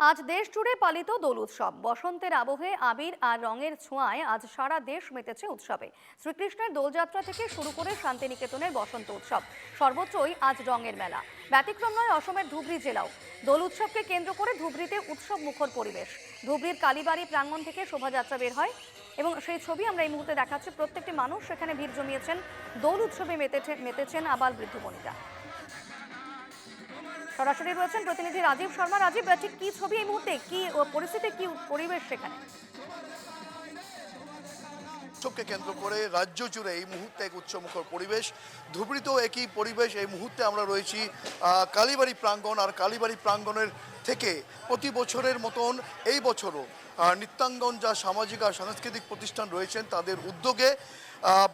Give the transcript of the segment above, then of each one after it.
আজ দেশ জুড়ে পালিত দোল উৎসব। বসন্তের আবহে আবির আর রঙের ছোঁয়ায় আজ সারা দেশ মেতেছে উৎসবে। শ্রীকৃষ্ণের দোলযাত্রা থেকে শুরু করে শান্তিনিকেতনের বসন্ত উৎসব, সর্বত্রই আজ রঙের মেলা। ব্যতিক্রম নয় অসমের ধুবড়ী জেলাও। দোল উৎসবকে কেন্দ্র করে ধুবড়ীতে উৎসব মুখর পরিবেশ। ধুবড়ীর কালীবাড়ি প্রাঙ্গণ থেকে শোভাযাত্রা বের হয় এবং সেই ছবি আমরা এই মুহূর্তে দেখাচ্ছি। প্রত্যেকটি মানুষ সেখানে ভিড় জমিয়েছেন। দোল উৎসবে মেতেছেন আবাল বৃদ্ধ বনিতা। সরাসরি রয়েছেন প্রতিনিধি রাজীব শর্মা। রাজীব, ঠিক কি ছবি এই মুহূর্তে, কি পরিস্থিতি, কি পরিবেশ সেখানে? উৎসবকে কেন্দ্র করে রাজ্য জুড়ে এই মুহূর্তে এক উৎসবমুখর পরিবেশ। ধুবড়ীতেও একই পরিবেশ। এই মুহূর্তে আমরা রয়েছি কালীবাড়ি প্রাঙ্গণ, আর কালীবাড়ি প্রাঙ্গণের থেকে প্রতি বছরের মতন এই বছরও নিত্যাঙ্গন যা সামাজিক আর সাংস্কৃতিক প্রতিষ্ঠান রয়েছেন তাদের উদ্যোগে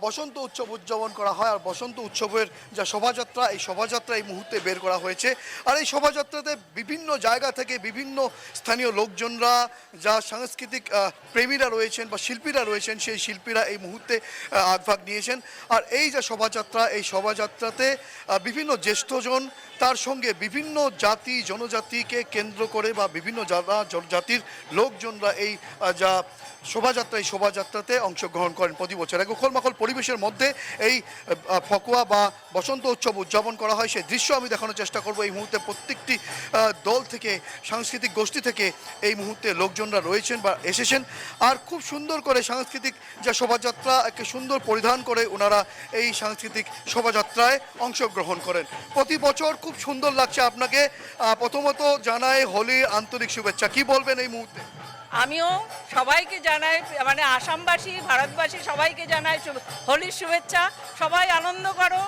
বসন্ত উৎসব উদযাপন করা হয়। আর বসন্ত উৎসবের যা শোভাযাত্রা, এই শোভাযাত্রা এই মুহূর্তে বের করা হয়েছে। আর এই শোভাযাত্রাতে বিভিন্ন জায়গা থেকে বিভিন্ন স্থানীয় লোকজনরা, যা সাংস্কৃতিক প্রেমীরা রয়েছেন বা শিল্পীরা রয়েছেন, সেই শিল্পীরা এই মুহূর্তে আগভাগ নিয়েছেন। আর এই যে শোভাযাত্রা, এই শোভাযাত্রাতে বিভিন্ন জ্যেষ্ঠজন, তার সঙ্গে বিভিন্ন জাতি জনজাতিকে কেন্দ্র করে বা বিভিন্ন জাতির লোকজনরা এই যা শোভাযাত্রা, এই শোভাযাত্রাতে অংশগ্রহণ করেন প্রতি বছর। এক উখলমাখল পরিবেশের মধ্যে এই ফকুয়া বা বসন্ত উৎসব উদযাপন করা হয়। সেই দৃশ্য আমি দেখানোর চেষ্টা করব। এই মুহূর্তে প্রত্যেকটি দল থেকে, সাংস্কৃতিক গোষ্ঠী থেকে এই মুহূর্তে লোকজনরা রয়েছেন বা এসেছেন। আর খুব সুন্দর করে সাংস্কৃতিক যা শোভাযাত্রা, একটা সুন্দর পরিধান করে ওনারা এই সাংস্কৃতিক শোভাযাত্রায় অংশগ্রহণ করেন। প্রতি বছর খুব সুন্দর লাগছে। আপনাকে প্রথমত জানাই হোলির আন্তরিক শুভেচ্ছা। কি বলবেন এই মুহূর্তে? আমিও সবাইকে জানাই, মানে আসামবাসী, ভারতবাসী সবাইকে জানাই হোলির শুভেচ্ছা। সবাই আনন্দ করো,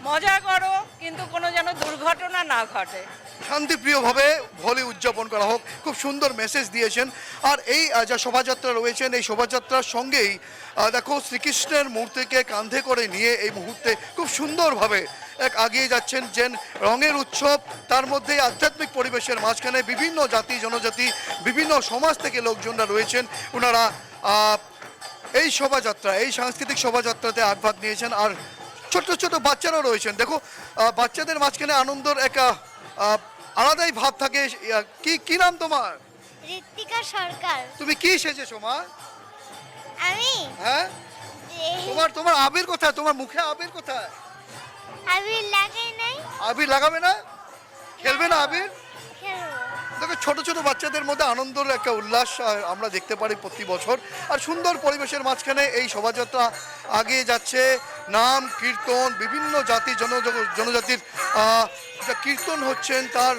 মজা করো, কিন্তু কোনো যেন দুর্ঘটনা না ঘটে। শান্তিপ্রিয়ভাবে হোলি উদযাপন করা হোক, খুব সুন্দর মেসেজ দিয়েছেন। আর এই যা শোভাযাত্রা রয়েছেন, এই শোভাযাত্রার সঙ্গেই দেখো শ্রীকৃষ্ণের মূর্তিকে কাঁধে করে নিয়ে এই মুহূর্তে খুব সুন্দরভাবে এক আগিয়ে যাচ্ছেন। যে রঙের উৎসব, তার মধ্যে আধ্যাত্মিক পরিবেশের মাঝখানে বিভিন্ন জাতি জনজাতি, বিভিন্ন সমাজ থেকে লোকজনরা রয়েছেন। ওনারা এই শোভাযাত্রা, এই সাংস্কৃতিক শোভাযাত্রাতে আগভাগ নিয়েছেন। আর ছোট ছোট বাচ্চারাও রয়েছেন। দেখো বাচ্চাদের মাঝখানে আনন্দের এক আলাদাই ভাব থাকে। কি নাম তোমার? ঋত্বিকা সরকার। তুমি কি সেজেছো মা? আমি? হ্যাঁ, তোমার আবির কোথায়? তোমার মুখে আবির কোথায়? আবির লাগাই নাই। আবির লাগাবে না? খেলবে না আবির? খেলবো। দেখো ছোট ছোট বাচ্চাদের মধ্যে আনন্দের একটা উল্লাস আমরা দেখতে পারি প্রতি বছর। আর সুন্দর পরিবেশের মাঝখানে এই শোভাযাত্রা আগিয়ে যাচ্ছে। নাম কীর্তন, বিভিন্ন জাতি জনজাতির যা কীর্তন হচ্ছেন, তার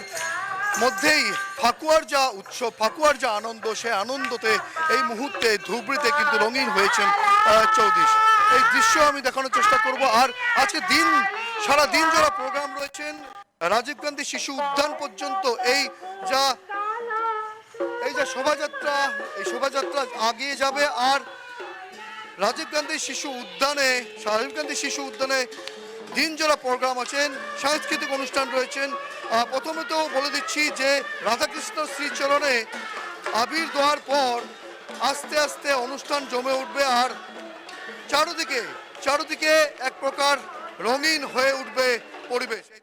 মধ্যেই ফাকুয়ার যা উৎসব, ফাকুয়ার যা আনন্দ, সেই আনন্দতে এই মুহূর্তে ধুবড়ীতে কিন্তু রঙিন হয়েছেন চৌদিশ। এই দৃশ্য আমি দেখানোর চেষ্টা করব। আর আজকে সারা দিন যারা প্রোগ্রাম রয়েছেন, রাজীব গান্ধী শিশু উদ্যান পর্যন্ত এই যে শোভাযাত্রা, এই শোভাযাত্রা আগিয়ে যাবে। আর রাজীব গান্ধী শিশু উদ্যানে দিন যারা প্রোগ্রাম আছেন, সাংস্কৃতিক অনুষ্ঠান রয়েছেন। প্রথমে তো বলে দিচ্ছি যে রাধাকৃষ্ণ শ্রীচরণে আবির দেওয়ার পর আস্তে আস্তে অনুষ্ঠান জমে উঠবে। আর চারদিকে এক প্রকার রঙিন হয়ে উঠবে পরিবেশ।